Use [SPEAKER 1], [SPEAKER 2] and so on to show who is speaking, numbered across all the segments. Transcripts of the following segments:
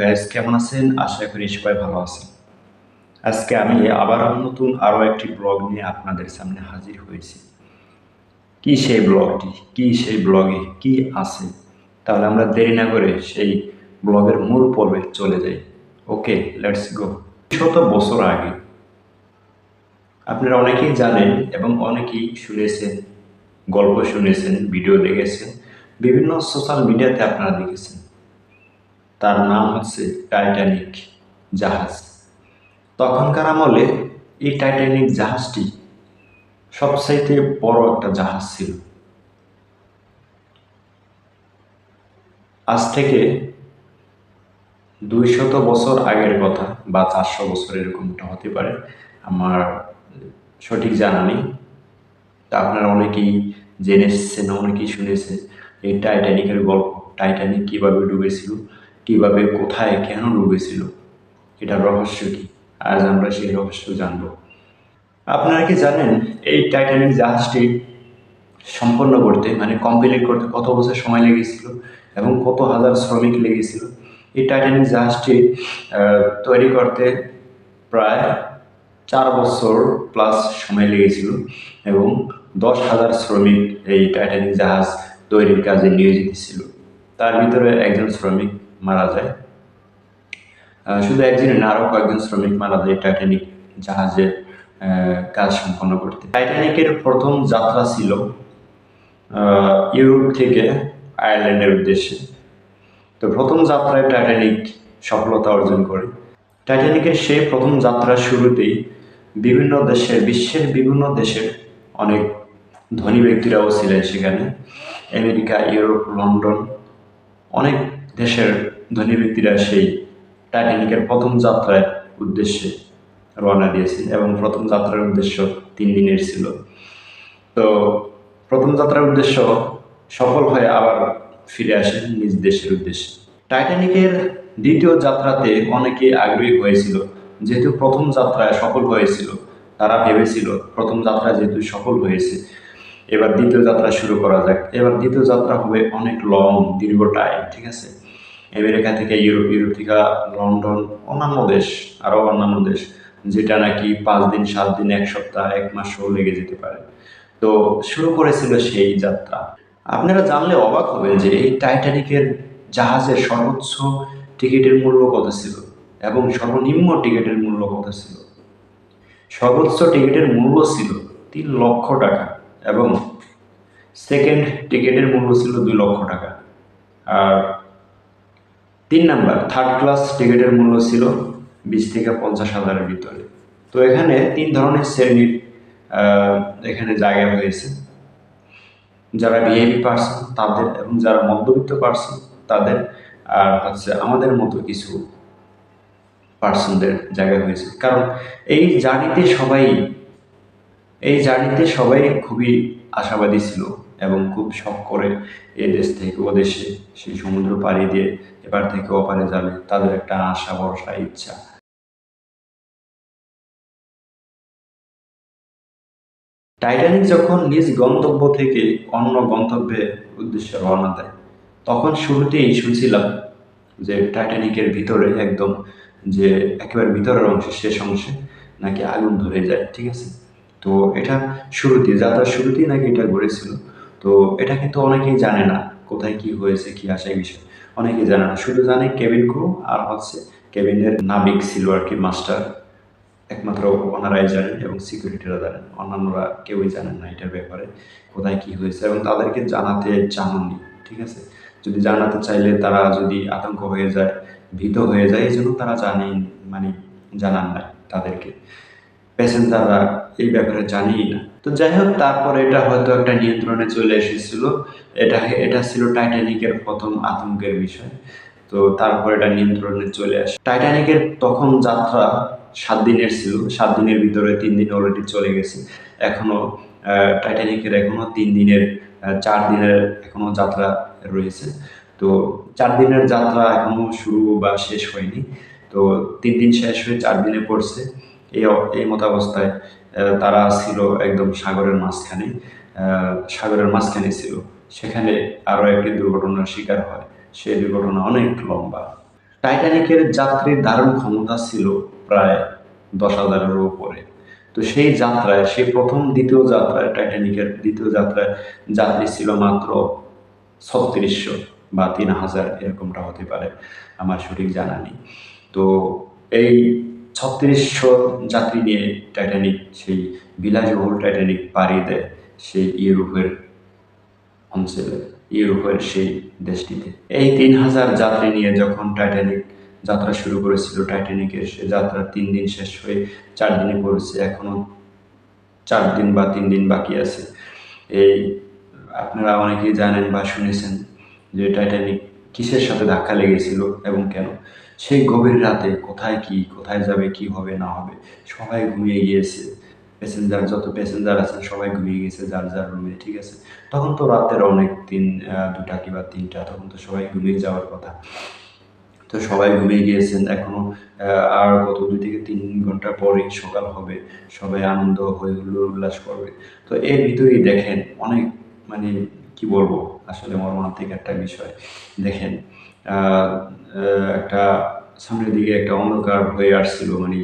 [SPEAKER 1] Guys, কেমন আছেন? আশা করি সবাই ভালো আছেন। আজকে আমি আবার নতুন আরো একটি ব্লগ নিয়ে আপনাদের সামনে হাজির হয়েছি। কি সেই ব্লগটি, কি সেই ব্লগে কি আছে, তাহলে আমরা দেরি না করে সেই ব্লগের মূল পর্বে চলে যাই। ওকে, লেটস গো। শত বছর আগে আপনারা অনেকেই জানেন এবং অনেকেই শুনেছেন, গল্প শুনেছেন, ভিডিও দেখেছেন, বিভিন্ন সোশ্যাল মিডিয়াতে আপনারা দেখেছেন। তার নাম হচ্ছে টাইটানিক জাহাজ। তখনকার আমলে এই টাইটানিক জাহাজটি সবচাইতে বড় একটা জাহাজ ছিল। আজ থেকে 200 বছর আগের কথা বা 400 বছর এরকমটা হতে পারে, আমার সঠিক জানা নেই। তা আপনারা অনেকেই জেনেছেন, অনেকেই শুনেছেন এই টাইটানিকের গল্প। টাইটানিক কিভাবে ডুবেছিল, কিভাবে, কোথায়, কেন ডুবেছিল, এটার রহস্য কি, আজ আমরা সেই রহস্য জানবো। আপনারা কি জানেন এই টাইটানিক জাহাজটি সম্পন্ন করতে, মানে কমপ্লিট করতে কত বছর সময় লেগেছিল এবং কত হাজার শ্রমিক লেগেছিল? এই টাইটানিক জাহাজটি তৈরি করতে প্রায় 4 বছর প্লাস সময় লেগেছিল এবং 10,000 শ্রমিক এই টাইটানিক জাহাজ তৈরির কাজে নিয়োজিত ছিল। তার ভিতরে একজন শ্রমিক মারা যায়। শুধু একজনের না, আরও কয়েকজন শ্রমিক মারা যায় টাইটানিক জাহাজের কাজ সম্পন্ন করতে। টাইটানিকের প্রথম যাত্রা ছিল ইউরোপ থেকে আয়ারল্যান্ডের উদ্দেশ্যে। তো প্রথম যাত্রায় টাইটানিক সফলতা অর্জন করে। টাইটানিকের সেই প্রথম যাত্রার শুরুতেই বিশ্বের বিভিন্ন দেশের অনেক ধনী ব্যক্তিরাও ছিলেন সেখানে। আমেরিকা, ইউরোপ, লন্ডন, অনেক দেশের ধনী ব্যক্তিরা সেই টাইটানিকের প্রথম যাত্রার উদ্দেশ্যে রওনা দিয়েছেন এবং প্রথম যাত্রার উদ্দেশ্য 3 দিনের ছিল। তো প্রথম যাত্রার উদ্দেশ্য সফল হয়ে আবার ফিরে আসেন নিজ দেশের উদ্দেশ্যে। টাইটানিকের দ্বিতীয় যাত্রাতে অনেকে আগ্রহী হয়েছিল, যেহেতু প্রথম যাত্রায় সফল হয়েছিল। তারা ভেবেছিল প্রথম যাত্রা যেহেতু সফল হয়েছে, এবার দ্বিতীয় যাত্রা শুরু করা যাক। এবার দ্বিতীয় যাত্রা হবে অনেক দীর্ঘ টাইম, ঠিক আছে। আমেরিকা থেকে ইউরোপ, ইউরোপ থেকে লন্ডন, অন্যান্য দেশ, আরও অন্যান্য দেশ, যেটা নাকি 5 দিন, 7 দিন, 1 সপ্তাহ, 1 মাসও লেগে যেতে পারে। তো শুরু করেছিল সেই যাত্রা। আপনারা জানলে অবাক হবেন যে এই টাইটানিকের জাহাজের সর্বোচ্চ টিকিটের মূল্য কত ছিল এবং সর্বনিম্ন টিকিটের মূল্য কত ছিল। সর্বোচ্চ টিকিটের মূল্য ছিল 3 লক্ষ টাকা এবং সেকেন্ড টিকিটের মূল্য ছিল 2 লক্ষ টাকা। আর 3 নাম্বার থার্ড ক্লাস টিকিটের মূল্য ছিল 20 থেকে 50 হাজারের ভিতরে। তো এখানে 3 ধরনের শ্রেণীর এখানে জায়গা হয়েছে। যারা ভিআইপি পার্সন তাদের, এবং যারা মধ্যবিত্ত পার্সন তাদের, আর হচ্ছে আমাদের মতো কিছু পার্সনদের জায়গা হয়েছে। কারণ এই জার্নিতে সবাই খুবই আশাবাদী ছিল এবং খুব শখ করে এই দেশ থেকে ও দেশে, সেই সমুদ্র পাড়ি দিয়ে এপার থেকে ওপারে যাবে, তাদের একটা আশা, ভরসা, ইচ্ছা। টাইটানিক যখন নিজ গন্তব্য থেকে অন্য গন্তব্যে উদ্দেশ্যে রওনা দেয়, তখন শুরুতেই শুনছিলাম যে টাইটানিকের ভিতরে একদম, যে একেবারে ভিতরের অংশে, শেষ অংশে নাকি আগুন ধরে যায়, ঠিক আছে। তো এটা যাত্রার শুরুতেই নাকি এটা ঘটেছিল। তো এটা কিন্তু অনেকেই জানে না কোথায় কি হয়েছে, কি আসে এই বিষয় অনেকেই জানে না। শুধু জানে কেবিন ক্রু আর হচ্ছে কেবিনের নাবিক ছিল আর কি, মাস্টার, একমাত্র ওনারাই জানেন এবং সিকিউরিটিরা জানেন। অন্যান্যরা কেউই জানেন না এটার ব্যাপারে, কোথায় কি হয়েছে, এবং তাদেরকে জানাতে চাননি, ঠিক আছে। যদি জানাতে চাইলে তারা যদি আতঙ্ক হয়ে যায়, ভীত হয়ে যায়, এই জন্য তারা মানে জানান না তাদেরকে। প্যাসেঞ্জাররা এই ব্যাপারে জানিই না। তো যাই হোক, তারপরে এটা হয়তো একটা নিয়ন্ত্রণে চলে এসেছিল। এটা ছিল টাইটানিকের প্রথম আতঙ্কের বিষয়। তো তারপর এটা নিয়ন্ত্রণে চলে আসে। টাইটানিকের তখন যাত্রা 7 দিনের ছিল। 7 দিনের ভিতরে 3 দিন অলরেডি চলে গেছে। এখনো টাইটানিকের এখনো 3 দিনের 4 দিনের এখনো যাত্রা রয়েছে। তো 4 দিনের যাত্রা এখনো শুরু বা শেষ হয়নি। তো 3 দিন শেষ হয়ে 4 দিনে পড়ছে। এই মতাবস্থায় তারা ছিল একদম সাগরের মাঝখানে। ছিল। সেখানে আরও একটি দুর্ঘটনার শিকার হয়। সেই দুর্ঘটনা অনেক লম্বা। টাইটানিকের যাত্রীর ধারণ ক্ষমতা ছিল প্রায় 10,000-এর উপরে। তো সেই যাত্রায়, সেই প্রথম দ্বিতীয় যাত্রায়, টাইটানিকের দ্বিতীয় যাত্রায় যাত্রী ছিল মাত্র 3600 বা 3000, এরকমটা হতে পারে, আমার সঠিক জানা নেই। তো এই 3600 যাত্রী নিয়ে টাইটানিক, সেই বিলাসবহুল টাইটানিক পাড়ি দেয় সেই ইউরোপের অঞ্চলে, ইউরোপের সেই দেশটিতে। এই 3000 যাত্রী নিয়ে যখন টাইটানিক যাত্রা শুরু করেছিল, টাইটানিকের সে যাত্রা 3 দিন শেষ হয়ে 4 দিনে পড়েছে, এখনো 4 দিন বা 3 দিন বাকি আছে। এই আপনারা অনেকেই জানেন বা শুনেছেন যে টাইটানিক কিসের সাথে ধাক্কা লেগেছিল এবং কেন। সেই গভীর রাতে কোথায় কি, কোথায় যাবে, কি হবে না হবে, সবাই ঘুমিয়ে গিয়েছে। যত প্যাসেঞ্জার আছেন সবাই ঘুমিয়ে গেছে যার যার রুমে, ঠিক আছে। তখন তো রাতের অনেক 2টা কিংবা 3টা, তখন তো সবাই ঘুমিয়ে যাওয়ার কথা। তো সবাই ঘুমিয়ে গিয়েছেন, এখনো আর কত 2 থেকে 3 ঘন্টা পরেই সকাল হবে, সবাই আনন্দ হয়ে হুল্লোড় উল্লাস করবে। তো এর ভিতরেই দেখেন অনেক, মানে কি বলবো, আসলে মর্মান্তিক একটা বিষয়। দেখেন একটা সামনের দিকে একটা অন্ধকার হয়ে আসছিল, মানে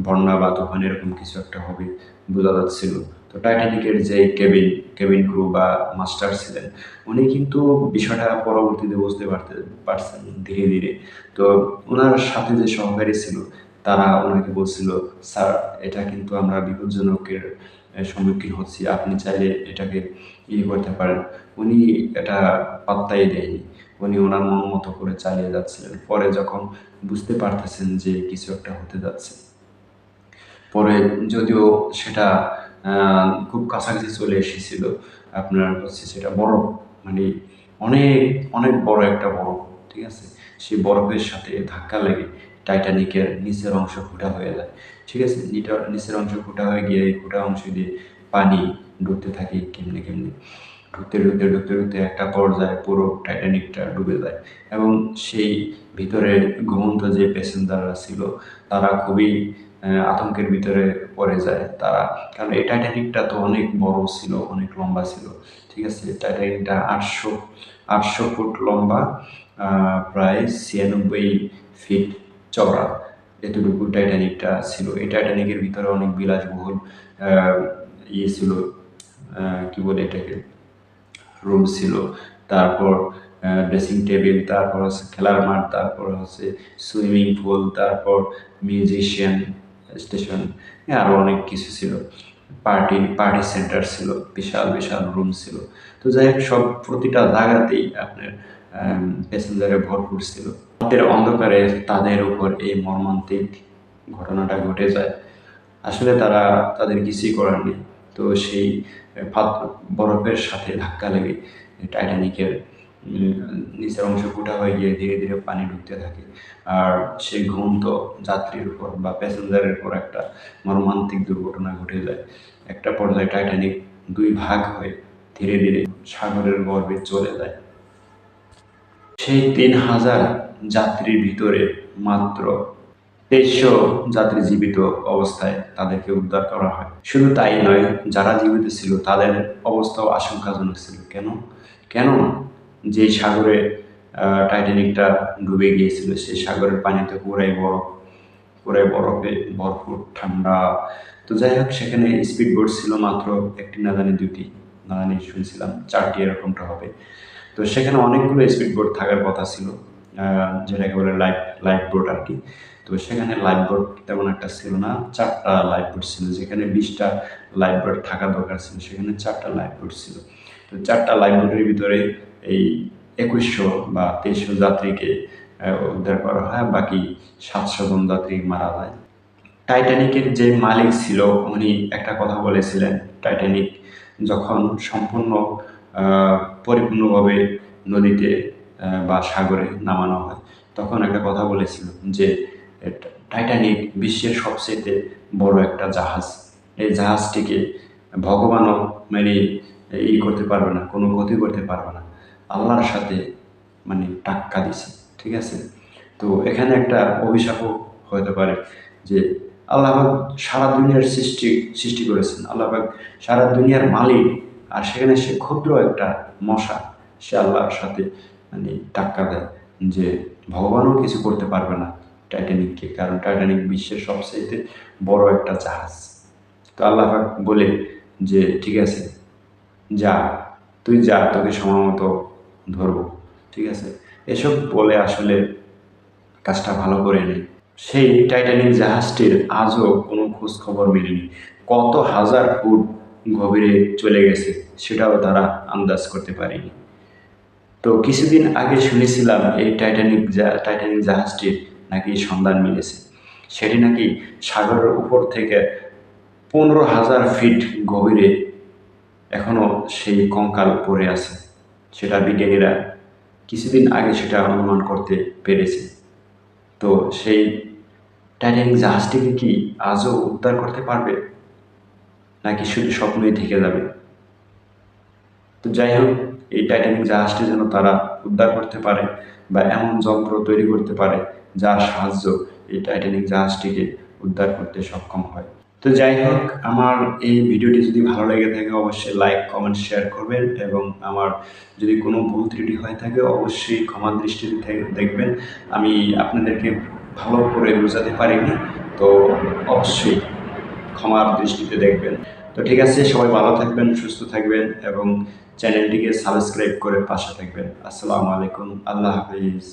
[SPEAKER 1] বন্যা বা তুফান এরকম কিছু একটা হবে বোঝা যাচ্ছিল। তো টাইটানিকের যে কেবিন ক্রু বা মাস্টার ছিলেন, উনি কিন্তু বিষয়টা পরবর্তীতে বুঝতে পারছেন ধীরে ধীরে। তো ওনার সাথে যে সহকারী ছিল, তারা ওনাকে বলছিল, স্যার, এটা কিন্তু আমরা বিপজ্জনকের সম্মুখীন হচ্ছি, আপনি চাইলে এটাকে করতে পারেন। উনি এটা পাত্তাই দেয়নি, উনি ওনার মন মতো করে চালিয়ে যাচ্ছিলেন। পরে যখন বুঝতে পারতেছেন যে কিছু একটা হতে যাচ্ছে, পরে যদিও সেটা খুব কাছাকাছি চলে এসেছিল, আপনার হচ্ছে সেটা বরফ, মানে অনেক অনেক বড় একটা বরফ, ঠিক আছে। সেই বরফের সাথে ধাক্কা লেগে টাইটানিকের নিচের অংশ ফুটা হয়ে যায়, ঠিক আছে। নিচের অংশ ফুটা হয়ে গিয়ে এই ফুটা অংশ দিয়ে পানি ঢুকতে থাকে কেমনে কেমনে, ঢুকতে একটা পর্যায়ে পুরো টাইটানিকটা ডুবে যায়। এবং সেই ভিতরে ঘুমন্ত যে প্যাসেঞ্জাররা ছিল, তারা খুবই আতঙ্কের ভিতরে পড়ে যায় তারা। কারণ এই টাইটানিকটা তো অনেক বড় ছিল, অনেক লম্বা ছিল, ঠিক আছে। টাইটানিকটা 800 ফুট লম্বা, প্রায় 96 ফিট চওড়া, এতটুকু টাইটানিকটা ছিল। এই টাইটানিকের ভিতরে অনেক বিলাসবহুল ছিল, কি বলে এটাকে, রুম ছিল। তারপর ড্রেসিং টেবিল, তারপর হচ্ছে খেলার মাঠ, তারপর হচ্ছে সুইমিং পুল, তারপর মিউজিশিয়ান স্টেশন, আরও অনেক কিছু ছিল। পার্টি সেন্টার ছিল, বিশাল বিশাল রুম ছিল। তো যাই হোক, সব প্রতিটা জায়গাতেই আপনার প্যাসেঞ্জারে ভরপুর ছিল। রাতের অন্ধকারে তাদের উপর এই মর্মান্তিক ঘটনাটা ঘটে যায়। আসলে তাদের কিছুই করার নেই। তো সেই বরফের সাথে ধাক্কা লেগে টাইটানিকের নিচের অংশ ফুটা হয়ে গিয়ে ধীরে ধীরে পানি ঢুকতে থাকে। আর সেই ঘুমন্ত যাত্রীর উপর বা প্যাসেঞ্জারের উপর একটা মর্মান্তিক দুর্ঘটনা ঘটে যায়। একটা পর্যায়ে টাইটানিক 2 ভাগ হয়ে ধীরে ধীরে সাগরের গর্ভে চলে যায়। সেই 3000 যাত্রীর ভিতরে মাত্র 2300 যাত্রী জীবিত অবস্থায় তাদেরকে উদ্ধার করা হয়। শুধু তাই নয়, যারা জীবিত ছিল তাদের অবস্থাও আশঙ্কাজনক ছিল। কেন? কেননা যে সাগরে টাইটানিকটা ডুবে গিয়েছিল, সেই সাগরের পানিতে পুরাই বরফে ভরপুর, ঠান্ডা। তো যাই হোক, সেখানে স্পিড বোট ছিল মাত্র একটি না জানি 2টি, না জানি শুনছিলাম 4টি এরকমটা হবে। তো সেখানে অনেকগুলো স্পিড বোট থাকার কথা ছিল, যেটাকে বলে লাইফ বোট আর কি। তো সেখানে লাইফ বোট তেমন একটা ছিল না, 4টা লাইফ বোট ছিল। যেখানে 20টা লাইফ বোট থাকা দরকার ছিল, সেখানে 4টা লাইফ বোট ছিল। তো 4টা লাইফ বোটের ভিতরে এই 2100 বা 2300 যাত্রীকে উদ্ধার করা হয়, বাকি 700 জন যাত্রী মারা যায়। টাইটানিকের যে মালিক ছিল, উনি একটা কথা বলেছিলেন, টাইটানিক যখন সম্পূর্ণ পরিপূর্ণভাবে নদীতে বা সাগরে নামানো হয়, তখন একটা কথা বলেছিল যে টাইটানিক বিশ্বের সবচেয়ে বড় একটা জাহাজ। এই জাহাজটিকে ভগবানও মানে করতে পারবে না, কোনো ক্ষতি করতে পারবে না, আল্লাহর সাথে মানে টাক্কা দিছে, ঠিক আছে। তো এখানে একটা অভিশাপও হতে পারে যে আল্লাহ পাক সারা দুনিয়ার সৃষ্টি করেছেন, আল্লাহ পাক সারা দুনিয়ার মালিক, আর সেখানে সে ক্ষুদ্র একটা মশা, সে আল্লাহর সাথে মানে টাক্কা দেয়। যে ভগবানও কিছু করতে পারবে না টাইটানিককে, কারণ টাইটানিক বিশ্বের সবচেয়ে বড় একটা জাহাজ। তো আল্লাহ পাক বলে যে ঠিক আছে, যা, তুই যা, তোকে সময় মতো ধরবো, ঠিক আছে। এসব বলে আসলে কাজটা ভালো করে নেই। সেই টাইটানিক জাহাজটির আজও কোনো খোঁজ খবর মেলেনি। কত হাজার ফুট গভীরে চলে গেছে সেটাও তারা আন্দাজ করতে পারেনি। তো কিছুদিন আগে শুনেছিলাম এই টাইটানিক জাহাজটির নাকি সন্ধান মিলেছে। সেটি নাকি সাগরের উপর থেকে 15,000 ফিট গভীরে এখনো সেই কঙ্কাল পড়ে আছে। সেটা বিজ্ঞানীরা কিছুদিন আগে সেটা অনুমান করতে পেরেছে। তো সেই টাইটানিক জাহাজটিকে কি আজও উদ্ধার করতে পারবে, নাকি শুধু স্বপ্নই থেকে যাবে? তো যাই হোক, এই টাইটানিক জাহাজটি যেন তারা উদ্ধার করতে পারে বা এমন যন্ত্র তৈরি করতে পারে যার সাহায্য এই টাইটানিক জাহাজটিকে উদ্ধার করতে সক্ষম হয়। তো যাই হোক, আমার এই ভিডিওটি যদি ভালো লেগে থাকে অবশ্যই লাইক কমেন্ট শেয়ার করবেন, এবং আমার যদি কোনো ভুল ত্রুটি হয়ে থাকে অবশ্যই ক্ষমা দৃষ্টিতে দেখবেন। আমি আপনাদেরকে ভালো করে বোঝাতে পারিনি, তো অবশ্যই ক্ষমার দৃষ্টিতে দেখবেন। তো ঠিক আছে, সবাই ভালো থাকবেন, সুস্থ থাকবেন, এবং চ্যানেলটিকে সাবস্ক্রাইব করে পাশে থাকবেন। আসসালামু আলাইকুম, আল্লাহ হাফিজ।